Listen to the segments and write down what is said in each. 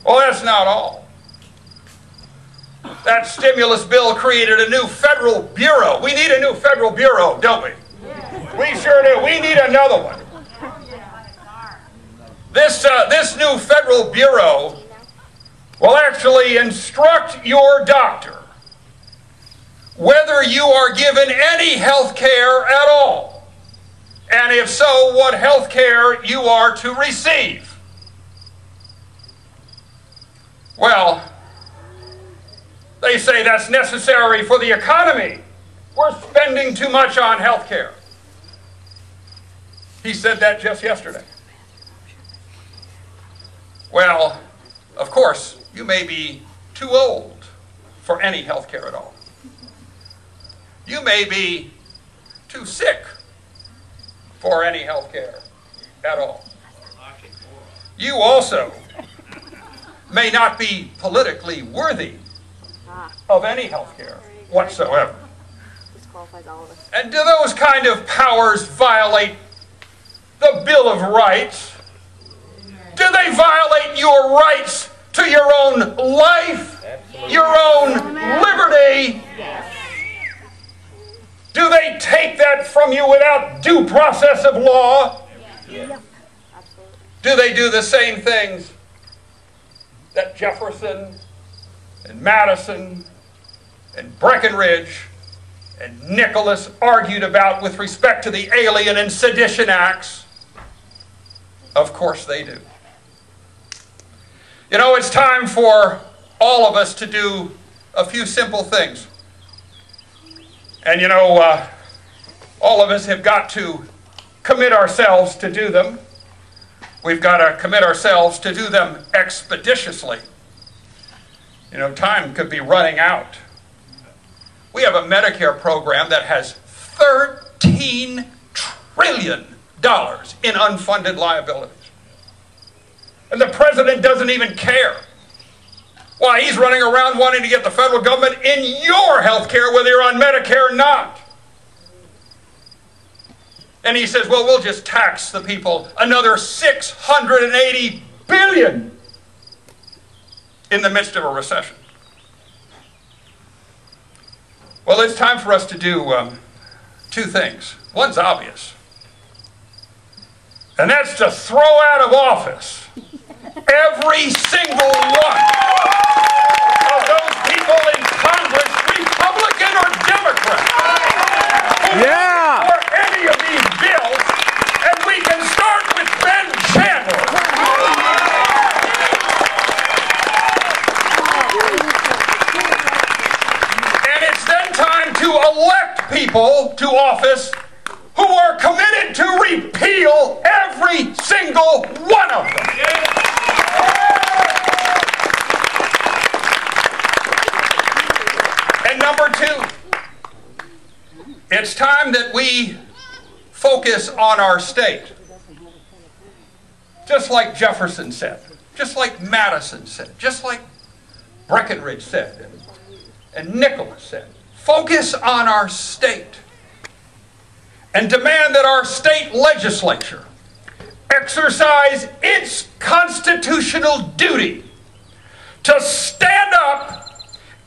Well, that's not all. That stimulus bill created a new federal bureau. We need a new federal bureau, don't we? We sure do. We need another one. This new federal bureau will actually instruct your doctor whether you are given any health care at all, and if so, what health care you are to receive. Well, they say that's necessary for the economy. We're spending too much on health care. He said that just yesterday. Well, of course, you may be too old for any health care at all. You may be too sick for any health care at all. You also may not be politically worthy of any health care whatsoever. And do those kind of powers violate the Bill of Rights? Do they violate your rights to your own life, your own liberty? Do they take that from you without due process of law? Do they do the same things that Jefferson and Madison and Breckinridge and Nicholas argued about with respect to the Alien and Sedition Acts? Of course they do. You know, it's time for all of us to do a few simple things. And you know, all of us have got to commit ourselves to do them. We've got to commit ourselves to do them expeditiously. You know, time could be running out. We have a Medicare program that has $13 trillion in unfunded liabilities. And the president doesn't even care. Why, he's running around wanting to get the federal government in your health care, whether you're on Medicare or not. And he says, well, we'll just tax the people another $680 billion in the midst of a recession. Well, it's time for us to do two things. One's obvious. And that's to throw out of office every single one of those people in Congress, Republican or Democrat, who voted for any of these bills, and we can start with Ben Chandler. And it's then time to elect people to office who are committed to repeal every single one of them. And number two, it's time that we focus on our state. Just like Jefferson said, just like Madison said, just like Breckinridge said, and Nicholas said, focus on our state. And demand that our state legislature exercise its constitutional duty to stand up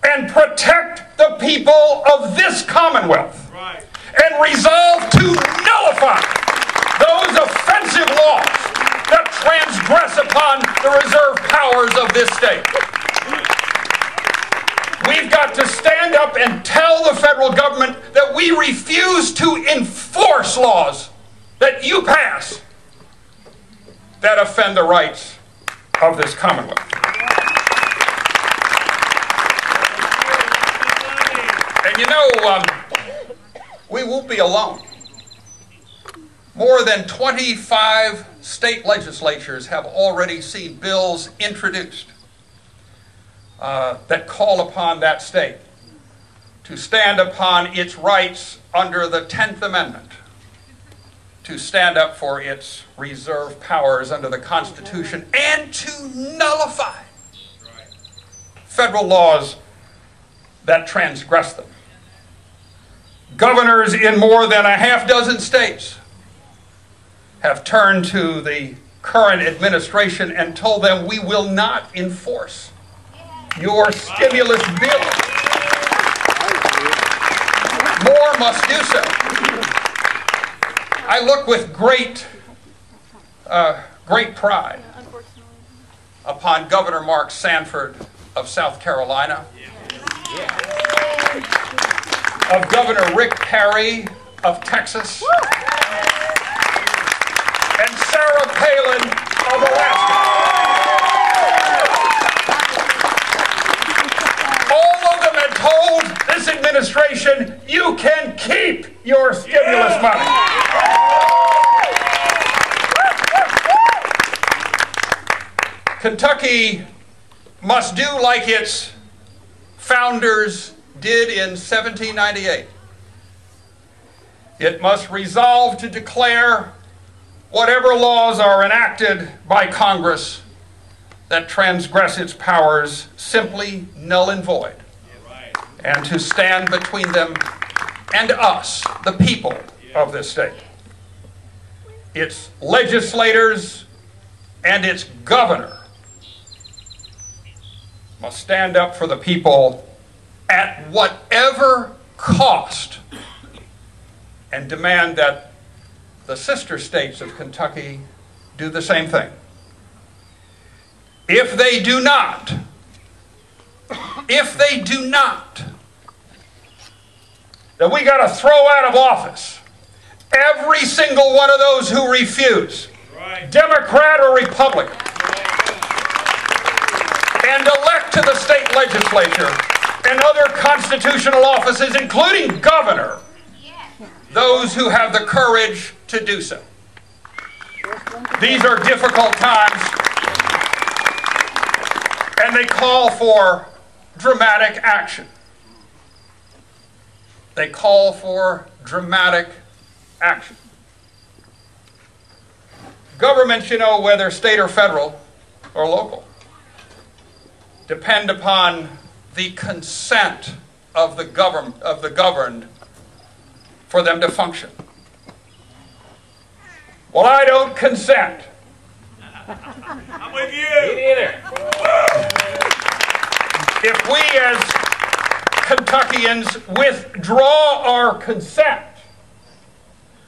and protect the people of this Commonwealth, and resolve to nullify those offensive laws that transgress upon the reserved powers of this state. We've got to stand up and tell the federal government that we refuse to enforce laws that you pass that offend the rights of this Commonwealth. And you know, we won't be alone. More than 25 state legislatures have already seen bills introduced that call upon that state to stand upon its rights under the 10th Amendment, to stand up for its reserved powers under the Constitution, and to nullify federal laws that transgress them. Governors in more than a half dozen states have turned to the current administration and told them, we will not enforce your stimulus bill. More must do so. I look with great pride upon Governor Mark Sanford of South Carolina, of Governor Rick Perry of Texas, and Sarah Palin of Alaska. All of them had told this administration, you can keep your stimulus money. Kentucky must do like its founders did in 1798. It must resolve to declare whatever laws are enacted by Congress that transgress its powers simply null and void, and to stand between them and us, the people of this state. Its legislators and its governor must stand up for the people at whatever cost and demand that the sister states of Kentucky do the same thing. If they do not, then we got to throw out of office every single one of those who refuse, Democrat or Republican, and elect to the state legislature and other constitutional offices, including governor, those who have the courage to do so. These are difficult times, and they call for dramatic action. They call for dramatic action. Governments, you know, whether state or federal or local, depend upon the consent of the governed for them to function. Well, I don't consent. I'm with you. Me neither. If we as Kentuckians withdraw our consent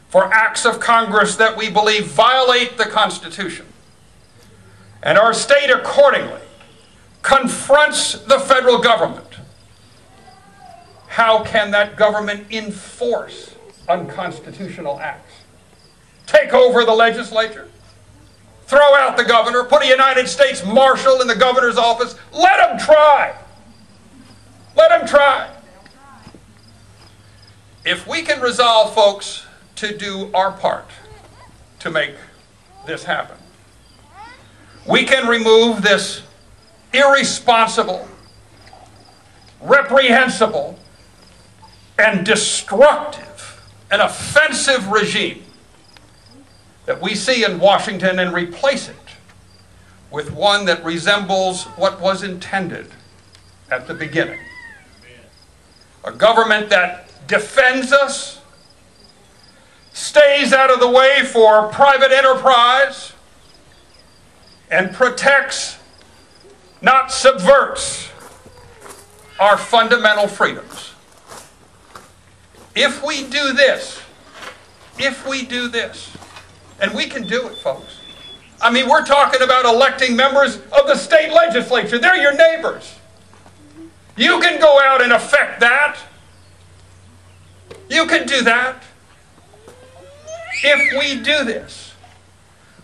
for acts of Congress that we believe violate the Constitution, and our state accordingly confronts the federal government, how can that government enforce unconstitutional acts? Take over the legislature? Throw out the governor? Put a United States Marshal in the governor's office? Let them try. Let them try. If we can resolve, folks, to do our part to make this happen, we can remove this irresponsible, reprehensible, and destructive and offensive regime that we see in Washington and replace it with one that resembles what was intended at the beginning. A government that defends us, stays out of the way for private enterprise, and protects, not subverts, our fundamental freedoms. If we do this, and we can do it, folks. I mean, we're talking about electing members of the state legislature. They're your neighbors. You can go out and affect that. You can do that. If we do this,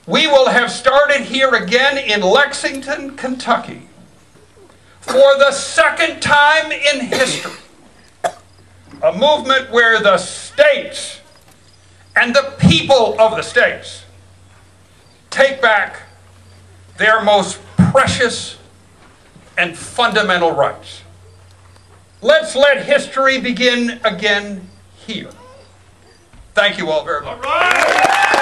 we will have started here again in Lexington, Kentucky, for the second time in history, a movement where the states and the people of the states take back their most precious and fundamental rights. Let's let history begin again here. Thank you all very much. All right.